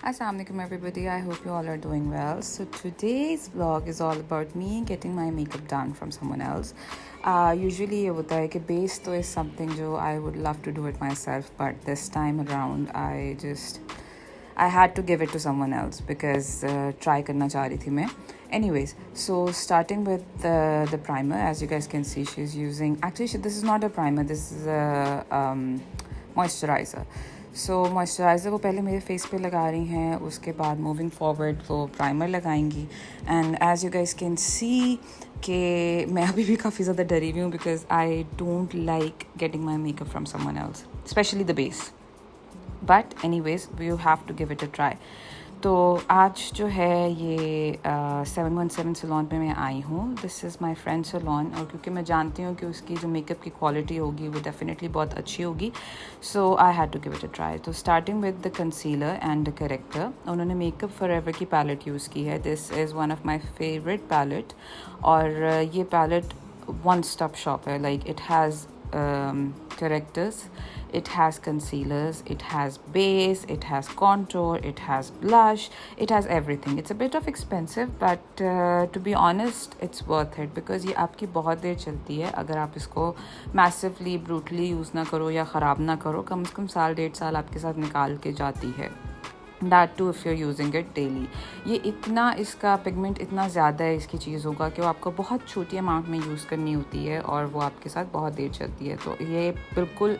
Assalamualaikum everybody, I hope you all are doing well. So today's vlog is all about me getting my makeup done from someone else. Usually ये होता है कि base तो is something जो I would love to do it myself, but this time around I had to give it to someone else because try करना चाह रही थी मैं. Anyways, so starting with the primer, as you guys can see, she's using, actually this is not a primer, this is a moisturizer. So moisturiser वो पहले मेरे face पे लगा रही हैं, उसके बाद मूविंग फॉरवर्ड वो प्राइमर लगाएंगी. And as you guys can see कि मैं अभी भी काफ़ी ज़्यादा डरी हुई हूँ because I don't like getting my makeup from someone else, especially the base. But anyways you have to give it a try. तो आज जो है ये 717 सलोन पे मैं आई हूँ. This is my friend salon, और क्योंकि मैं जानती हूँ कि उसकी जो मेकअप की क्वालिटी होगी वो डेफिनेटली बहुत अच्छी होगी, so I had to give it a try. तो starting with the concealer and the corrector, उन्होंने मेकअप फॉरएवर की पैलेट यूज़ की है. This is one of my favourite palette, और ये पैलेट वन स्टॉप शॉप है. Like it has correctors, it has concealers, it has base, it has contour, it has blush, it has everything. It's a bit of expensive, but to be honest it's worth it because ये आपकी बहुत देर चलती है अगर आप इसको massively brutally use ना करो या ख़राब ना करो. कम से कम साल 1.5 साल आपके साथ निकाल के जाती है. That too if you're using it daily. ये इतना, इसका पिगमेंट इतना ज़्यादा है इसकी चीज़ों का कि वो आपको बहुत छोटी अमाउंट में यूज़ करनी होती है और वो आपके साथ बहुत देर चलती है. तो ये बिल्कुल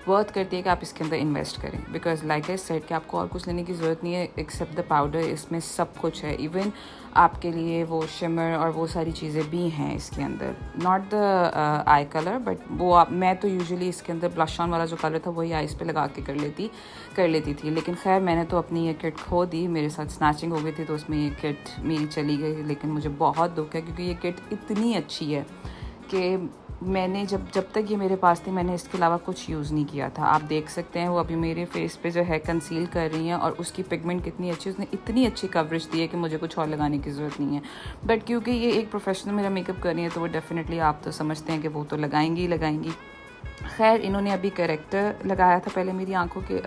वर्थ करती है कि आप इसके अंदर इन्वेस्ट करें बिकॉज लाइक आई सेड कि आपको और कुछ लेने की ज़रूरत नहीं है एक्सेप्ट द पाउडर. इसमें सब कुछ है, इवन आपके लिए वो शिमर और वो सारी चीज़ें भी हैं इसके अंदर. Not the I colour, but वो मैं तो यूजुअली इसके अंदर ब्लश ऑन वाला जो कलर था वही आइज़ पे लगा के कर लेती थी. लेकिन खैर मैंने तो अपनी ये किट खो दी, मेरे साथ स्नैचिंग हो गई थी तो उसमें ये किट मेरी चली गई. लेकिन मुझे बहुत दुख है क्योंकि ये किट इतनी अच्छी है कि मैंने जब तक ये मेरे पास थी मैंने इसके अलावा कुछ यूज़ नहीं किया था. आप देख सकते हैं वो अभी मेरे फेस पे जो है कंसील कर रही हैं और उसकी पिगमेंट कितनी अच्छी, उसने इतनी अच्छी कवरेज दी है कि मुझे कुछ और लगाने की ज़रूरत नहीं है. बट क्योंकि ये एक प्रोफेशनल मेरा मेकअप कर रही है तो वो डेफिनेटली आप तो समझते हैं कि वो तो लगाएंगी. खैर इन्होंने अभी करेक्टर लगाया था पहले मेरी आंखों के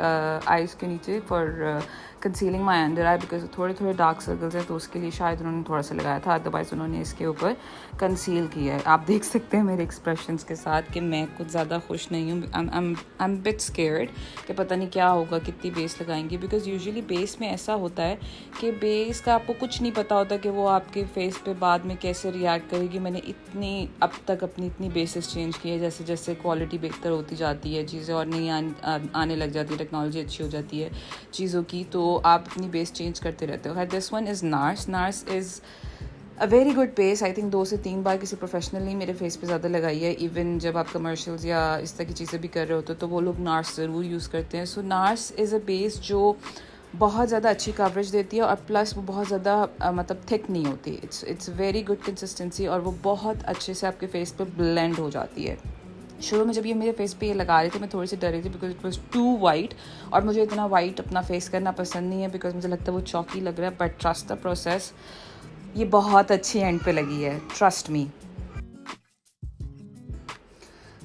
आइज़ के नीचे for concealing my under I because थोड़े डार्क सर्कल्स हैं, तो उसके लिए शायद उन्होंने थोड़ा सा लगाया था. अदरवाइज़ उन्होंने इसके ऊपर कंसील किया है. आप देख सकते हैं मेरे एक्सप्रेशंस के साथ कि मैं कुछ ज़्यादा खुश नहीं हूँ. आई एम बिट स्केयर्ड कि पता नहीं क्या होगा, कितनी बेस लगाएंगी. बिकॉज यूजुअली बेस में ऐसा होता है कि बेस का आपको कुछ नहीं पता होता कि वो आपके फेस पे बाद में कैसे रिएक्ट करेगी. मैंने अब तक अपनी इतनी बेसिस चेंज की है, जैसे जैसे क्वालिटी बेहतर होती जाती है, चीज़ें और नई आने लग जाती है, टेक्नोलॉजी अच्छी हो जाती है चीज़ों की, तो आप अपनी बेस चेंज करते रहते हो. This one is nurse. Nurse is a very good base. I think 2 से 3 बार किसी प्रोफेशनल ने मेरे फेस पे ज़्यादा लगाई है. इवन जब आप कमर्शियल्स या इस तरह की चीज़ें भी कर रहे होते तो वो लोग नार्स ज़रूर यूज़ करते हैं. सो नार्स इज़ अ बेस जो बहुत ज़्यादा अच्छी कवरेज देती है और प्लस वो बहुत ज़्यादा मतलब थिक नहीं होती. इट्स वेरी गुड कंसिस्टेंसी और वो बहुत अच्छे से आपके फेस पे ब्लेंड हो जाती है. शुरू में जब ये मेरे फेस पे ये लगा रही थी मैं थोड़ी सी डर रही थी because it was too white, और मुझे इतना वाइट अपना फेस करना पसंद नहीं है बिकॉज मुझे लगता है वो चौकी लग रहा है. बट ट्रस्ट द प्रोसेस, ये बहुत अच्छी एंड पे लगी है, ट्रस्ट मी.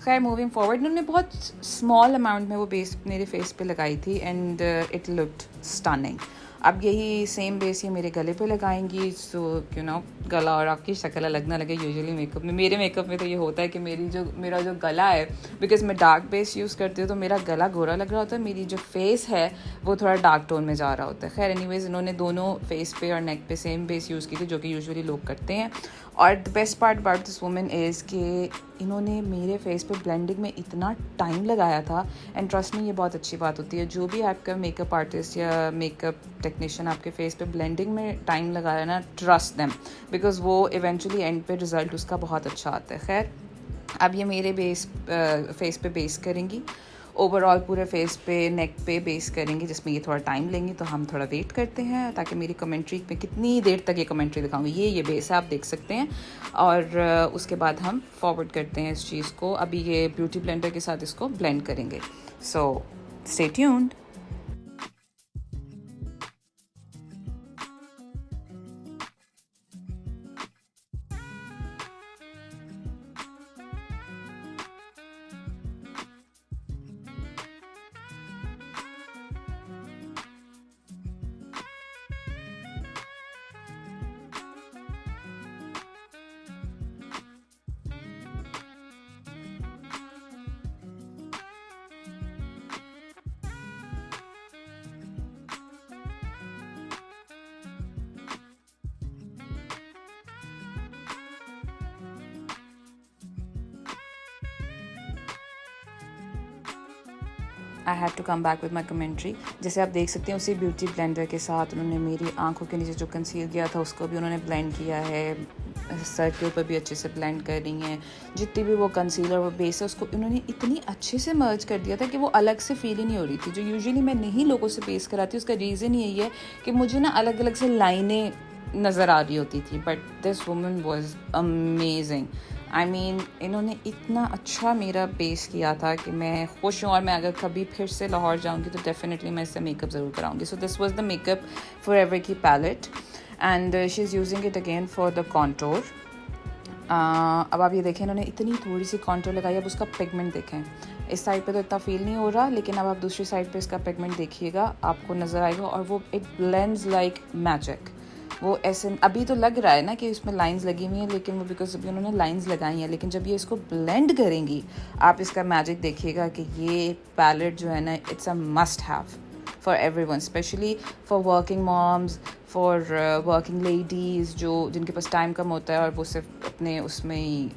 खैर मूविंग फॉरवर्ड, उन्होंने बहुत स्मॉल अमाउंट में वो बेस मेरे फेस पे लगाई थी एंड इट लुक्ड स्टनिंग. अब यही सेम बेस ये मेरे गले पे लगाएंगी, सो यू नो गला और आपकी शक्ल अलग ना लगे. यूजुअली मेकअप में, मेरे मेकअप में तो ये होता है कि मेरा जो गला है, बिकॉज मैं डार्क बेस यूज़ करती हूँ तो मेरा गला गोरा लग रहा होता है, मेरी जो फेस है वो थोड़ा डार्क टोन में जा रहा होता है. खैर एनीवेज इन्होंने दोनों फेस पे और नेक पे सेम बेस यूज़ की थी जो कि यूजुअली लोग करते हैं. और the best part about this woman is कि इन्होंने मेरे फेस पे ब्लेंडिंग में इतना टाइम लगाया था. एंड ट्रस्ट में ये बहुत अच्छी बात होती है, जो भी आपका मेकअप आर्टिस्ट या मेकअप टेक्नीशियन आपके फेस पे ब्लेंडिंग में टाइम लगाया ना, ट्रस्ट देम बिकॉज वो इवेंचुअली एंड पे रिज़ल्ट उसका बहुत अच्छा आता है. खैर अब ये मेरे फेस पे बेस करेंगी, ओवरऑल पूरे फेस पे नेक पे बेस करेंगे, जिसमें ये थोड़ा टाइम लेंगे. तो हम थोड़ा वेट करते हैं ताकि मेरी कमेंट्री में कितनी देर तक ये कमेंट्री दिखाऊंगी. ये बेस है, आप देख सकते हैं. और उसके बाद हम फॉरवर्ड करते हैं इस चीज़ को. अभी ये ब्यूटी ब्लेंडर के साथ इसको ब्लेंड करेंगे. So stay tuned. I had to come back with my commentary. जैसे आप देख सकते हैं उसी ब्यूटी ब्लेंडर के साथ उन्होंने मेरी आंखों के नीचे जो कंसील किया था उसको भी उन्होंने ब्लेंड किया है, सर के ऊपर भी अच्छे से ब्लेंड कर रही हैं। जितनी भी वो कंसीलर वो बेस है उसको उन्होंने इतनी अच्छे से मर्ज कर दिया था कि वो अलग से फील ही नहीं हो रही थी, जो यूजुअली मैं नहीं लोगों से बेस कराती। उसका रीज़न यही है कि मुझे ना अलग अलग से लाइनें नज़र आ रही होती थी, but this woman was amazing. I mean इन्होंने इतना अच्छा मेरा बेस किया था कि मैं खुश हूँ, और मैं अगर कभी फिर से लाहौर जाऊँगी तो डेफिनेटली मैं इससे मेकअप ज़रूर कराऊँगी। So this was the makeup for ever की palette and she is using it again for the contour. अब आप ये देखें इन्होंने इतनी थोड़ी सी कॉन्टोर लगाई। अब उसका पिगमेंट देखें, इस साइड पे तो इतना फील नहीं हो रहा, लेकिन अब आप दूसरी साइड पे इसका पिगमेंट देखिएगा, आपको नज़र आएगा, और वो इट ब्लेंड्स लाइक मैजिक। वो ऐसे अभी तो लग रहा है ना कि इसमें लाइंस लगी हुई हैं, लेकिन वो बिकॉज अभी उन्होंने लाइंस लगाई हैं, लेकिन जब ये इसको ब्लेंड करेंगी आप इसका मैजिक देखिएगा कि ये पैलेट जो है ना it's a must have for everyone, especially for working moms, for working ladies जो जिनके पास टाइम कम होता है और वो सिर्फ अपने उसमें ही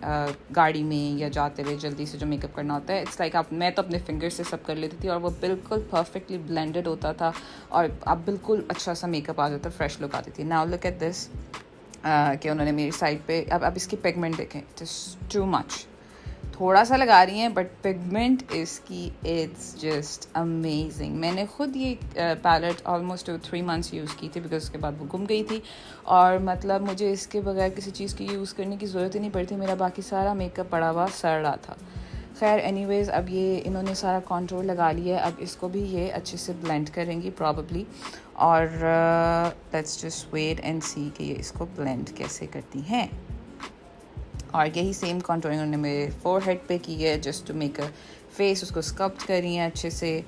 गाड़ी में या जाते हुए जल्दी से जो मेकअप करना होता है। इट्स लाइक आप मैं तो अपने फिंगर से सब कर लेती थी और वो बिल्कुल परफेक्टली ब्लेंडेड होता था और अब बिल्कुल अच्छा सा मेकअप आ जाता, फ्रेश लुक आती थी। नाउ लुक एट दिस कि उन्होंने मेरी साइड पे अब इसकी पिगमेंट देखें, इट इज़ टू मच। थोड़ा सा लगा रही हैं बट पिगमेंट इसकी इट्स जस्ट अमेजिंग। मैंने ख़ुद ये पैलेट ऑलमोस्ट 3 months यूज़ की थी, बिकॉज उसके बाद वो गुम गई थी और मतलब मुझे इसके बगैर किसी चीज़ की यूज़ करने की ज़रूरत ही नहीं पड़ी थी। मेरा बाकी सारा मेकअप पड़ा हुआ सड़ रहा था। खैर एनीवेज़ अब ये इन्होंने सारा कॉन्टोर लगा लिया है, अब इसको भी ये अच्छे से ब्लेंड करेंगी प्रॉबली, और लेट्स जस्ट वेट एंड सी कि ये इसको ब्लेंड कैसे करती हैं। और यही सेम कॉन्टोरिंग उन्होंने मेरे फोरहेड पे की है, just to make a face, उसको स्कल्प्ट करी है अच्छे से।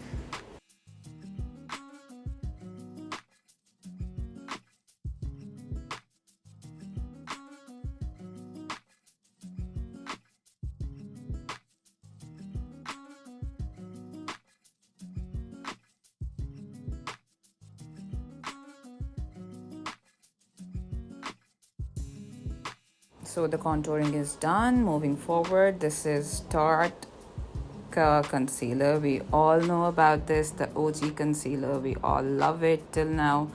So the contouring is done. Moving forward, this is Tarte ka concealer. We all know about this, the OG concealer. We all love it till now.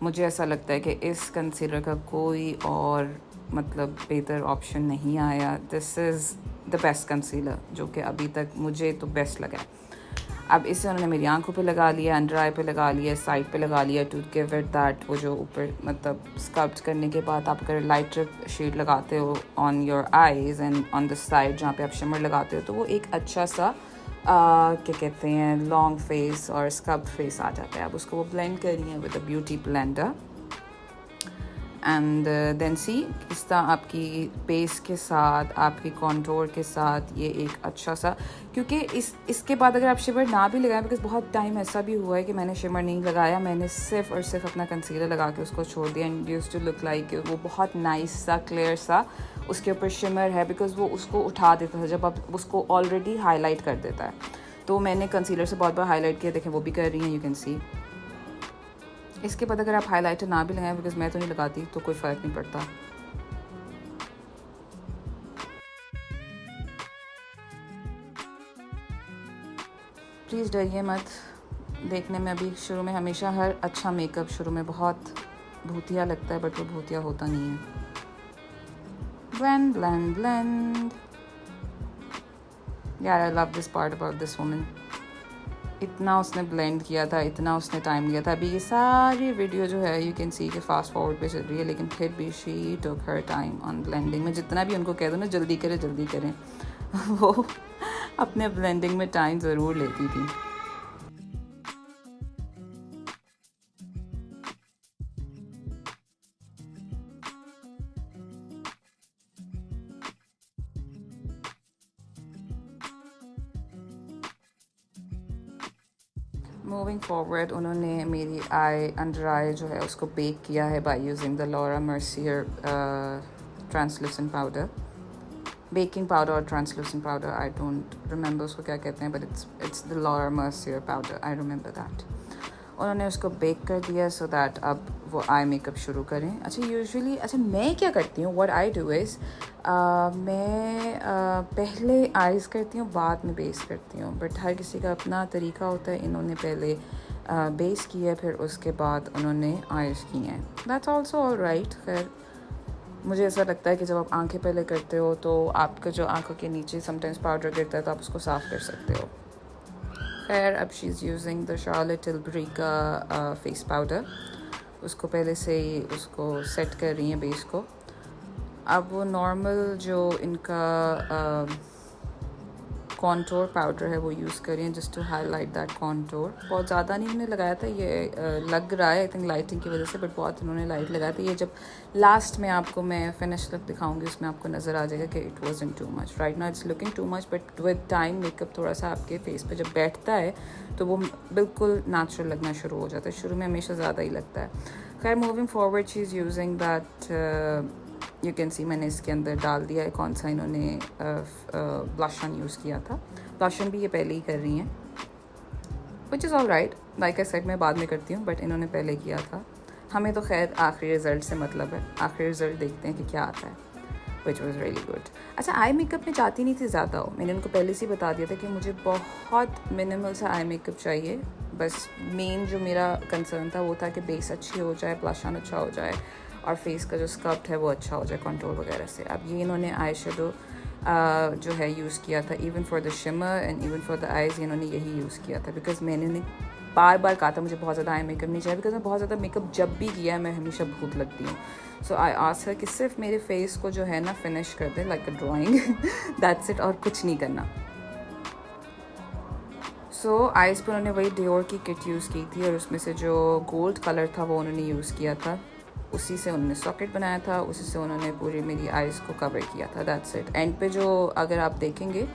मुझे ऐसा लगता है कि इस कंसीलर का कोई और मतलब बेहतर ऑप्शन नहीं आया। This is the best concealer जो कि अभी तक मुझे तो बेस्ट लगा। अब इसे उन्होंने मेरी आंखों पे लगा लिया, अंडर आई पे लगा लिया, साइड पे लगा लिया, टू गिव इट दैट वो जो ऊपर मतलब स्कल्प्ट करने के बाद आप अगर लाइटर शेड लगाते हो on your eyes and on the side जहाँ पे आप शिमर लगाते हो तो वो एक अच्छा सा क्या कहते हैं लॉन्ग फेस और स्कल्प्ट फेस आ जाता है। अब उसको वो ब्लेंड करी है with a beauty blender and then see इस तरह आपकी बेस के साथ आपकी कॉन्टोर के साथ ये एक अच्छा सा, क्योंकि इसके बाद अगर आप शिमर ना भी लगाएं, बिकॉज बहुत टाइम ऐसा भी हुआ है कि मैंने शिमर नहीं लगाया, मैंने सिर्फ और सिर्फ अपना कंसीलर लगा के उसको छोड़ दिया and used to look like वो बहुत नाइस सा क्लियर सा उसके ऊपर शिमर है, बिकॉज वो उसको उठा देता था जब आप उसको ऑलरेडी हाईलाइट कर देता है। तो मैंने कंसीलर से बहुत बार हाईलाइट किया, देखें वो भी कर रही हैं, यू कैन सी। इसके बाद अगर आप हाइलाइटर ना भी लगाएं, बिकॉज मैं तो नहीं लगाती तो कोई फ़र्क नहीं पड़ता। प्लीज़ डरिए मत, देखने में अभी शुरू में हमेशा हर अच्छा मेकअप शुरू में बहुत भूतिया लगता है, बट वो भूतिया होता नहीं है। ब्लेंड ब्लेंड ब्लेंड, यार I love this part about this woman. इतना उसने ब्लेंड किया था, इतना उसने टाइम लिया था। अभी ये सारी वीडियो जो है यू कैन सी कि फास्ट फॉरवर्ड पे चल रही है, लेकिन फिर भी she took her time on blending. मैं जितना भी उनको कह दूँ ना जल्दी करें वो अपने ब्लेंडिंग में टाइम ज़रूर लेती थी। मूविंग फॉरवर्ड उन्होंने मेरी अंडर आई जो है उसको बेक किया है by using the Laura Mercier translucent powder, baking powder और translucent powder, I don't remember उसको क्या कहते हैं, but it's the Laura Mercier powder, I remember that. उन्होंने उसको बेक कर दिया सो दैट अब वो आई मेकअप शुरू करें। अच्छा यूजुअली मैं क्या करती हूँ, व्हाट आई डू इज़ मैं पहले आइज़ करती हूँ, बाद में बेस करती हूँ, बट हर किसी का अपना तरीका होता है। इन्होंने पहले बेस किया, फिर उसके बाद उन्होंने आइज़ की हैं। That's also all right. खैर मुझे ऐसा लगता है कि जब आप आंखें पहले करते हो तो आपका जो आंखों के नीचे समटाइम्स पाउडर गिरता है तो आप उसको साफ़ कर सकते हो। खैर अब she is using the Charlotte Tilbury का फेस पाउडर। उसको पहले से ही उसको सेट कर रही हैं बेस को। अब वो नॉर्मल जो इनका कॉन्टोर पाउडर है वो यूज़ कर रही हैं just to highlight that contour. बहुत ज़्यादा नहीं उन्होंने लगाया था, ये लग रहा है आई थिंक लाइटिंग की वजह से, बट बहुत इन्होंने लाइट लगाया था। ये जब लास्ट में आपको मैं फिनिश लुक दिखाऊंगी उसमें आपको नज़र आ जाएगा कि it wasn't too much. Right now it's looking too much, but with time makeup थोड़ा सा आपके फेस पे जब बैठता है तो वो बिल्कुल नेचुरल लगना शुरू हो जाता है। शुरू में हमेशा ज़्यादा ही लगता है। खैर moving forward she is using that you can see मैंने इसके अंदर डाल दिया है कौन सा इन्होंने ब्लश ऑन यूज़ किया था। ब्लश ऑन भी ये पहले ही कर रही हैं, which is all right. Like I said मैं बाद में करती हूँ, बट इन्होंने पहले किया था। हमें तो खैर आखिरी रिज़ल्ट से मतलब है, आखिरी रिज़ल्ट देखते हैं कि क्या आता है, विच वॉज़ रियली गुड। अच्छा आई मेकअप में चाहती नहीं थी ज़्यादा हो, मैंने उनको पहले से ही बता दिया था कि मुझे बहुत मिनिमल सा आई मेकअप चाहिए। बस मेन जो मेरा कंसर्न था वो था कि बेस अच्छी हो जाए, ब्लश ऑन अच्छा हो जाए और फेस का जो स्कल्प्ट है वो अच्छा हो जाए कंट्रोल वगैरह से। अब ये इन्होंने आई शेडो जो है यूज़ किया था, even for the shimmer and even for the eyes इन्होंने यही यूज़ किया था। बिकॉज मैंने बार बार कहा था मुझे बहुत ज़्यादा आई मेकअप नहीं चाहिए, बिकॉज मैं बहुत ज़्यादा मेकअप जब भी किया है मैं हमेशा भूत लगती हूँ। सो आई आस्क्ड हर कि सिर्फ मेरे फेस को जो है ना फिनिश कर they like a drawing, that's it, और कुछ नहीं करना। सो आइज़ पर उन्होंने वही डियोर की किट यूज़ की थी और उसमें से जो गोल्ड कलर था वो उन्होंने यूज़ किया था। उसी से उन्होंने सॉकेट बनाया था, उसी से उन्होंने पूरी मेरी आइज़ को कवर किया था। That's it. एंड पे जो अगर आप देखेंगे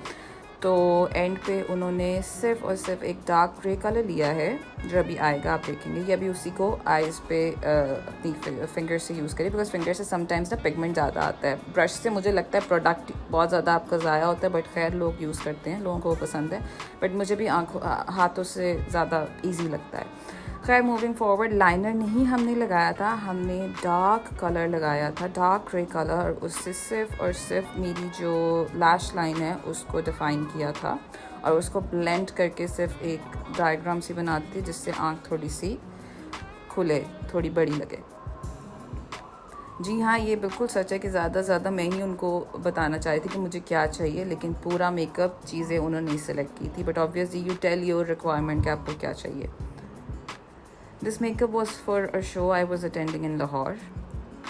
तो एंड पे उन्होंने सिर्फ और सिर्फ एक डार्क ग्रे कलर लिया है जो अभी आएगा, आप देखेंगे। ये अभी उसी को आइज़ पे अपनी फिंगर से यूज़ करिए, बिकॉज फिंगर से समटाइम्स ना पिगमेंट ज़्यादा आता है। ब्रश से मुझे लगता है प्रोडक्ट बहुत ज़्यादा आपका ज़ाया होता है, बट खैर लोग यूज़ करते हैं, लोगों को वो पसंद है, बट मुझे भी हाथों से ज़्यादा ईजी लगता है। खैर मूविंग फॉरवर्ड, लाइनर नहीं हमने लगाया था, हमने डार्क कलर लगाया था, डार्क ग्रे कलर। उससे सिर्फ और सिर्फ मेरी जो लैश लाइन है उसको डिफ़ाइन किया था और उसको ब्लेंड करके सिर्फ एक डायग्राम सी बनाती जिससे आँख थोड़ी सी खुले, थोड़ी बड़ी लगे। जी हाँ, ये बिल्कुल सच है कि ज़्यादा मैं ही उनको बताना चाहती थी कि मुझे क्या चाहिए, लेकिन पूरा मेकअप चीज़ें उन्होंने ही सेलेक्ट की थी। But obviously you tell your requirement कि आपको क्या चाहिए। This makeup was for a show I was attending in Lahore,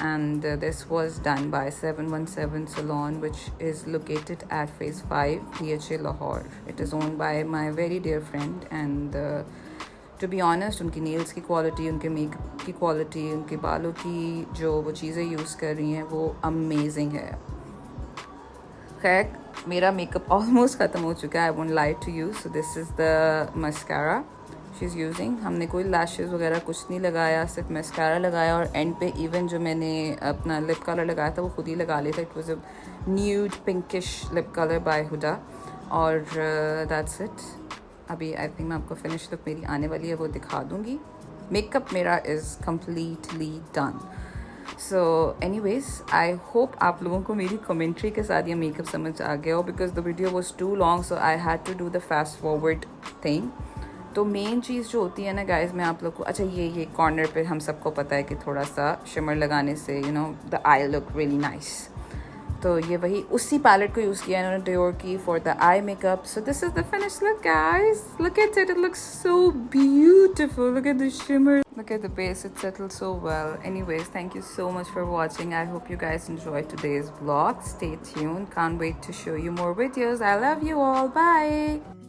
and this was done by 717 Salon, which is located at Phase 5, DHA Lahore. It is owned by my very dear friend, and to be honest, उनकी nails की quality, उनके makeup की quality, उनके बालों की जो वो चीज़ें यूज़ कर रही हैं वो amazing है। खैर मेरा मेकअप ऑलमोस्ट ख़त्म हो चुका है, I won't lie to you. So this is the mascara she is using. हमने कोई लैशेज़ वगैरह कुछ नहीं लगाया, सिर्फ मस्कारा लगाया और एंड पे इवन जो मैंने अपना लिप कलर लगाया था वो खुद ही लगा लिया था। It was a nude pinkish lip colour by Huda, और दैट्स इट। अभी आई थिंक मैं आपको फिनिश लुक मेरी आने वाली है वो दिखा दूँगी। मेकअप मेरा is completely done. So anyways I hope आप लोगों को मेरी कमेंट्री के साथ ये मेकअप समझ आ गया हो, because the video was too long, so I had to do the fast forward thing. तो मेन चीज़ जो होती है ना गाइज, मैं आप लोग को, अच्छा ये कॉर्नर पे हम सबको पता है कि थोड़ा सा शिमर लगाने से you know the I look really nice. तो ये वही उसी पैलेट को यूज़ किया इन्होंने डियोर की for the eye makeup. So this is the finish look guys, look at it, it looks so beautiful, look at the shimmer, look at the base, it settled so well. Anyways, thank you so much for watching. I hope you guys enjoyed today's vlog. Stay tuned, can't wait to show you more videos. I love you all, bye.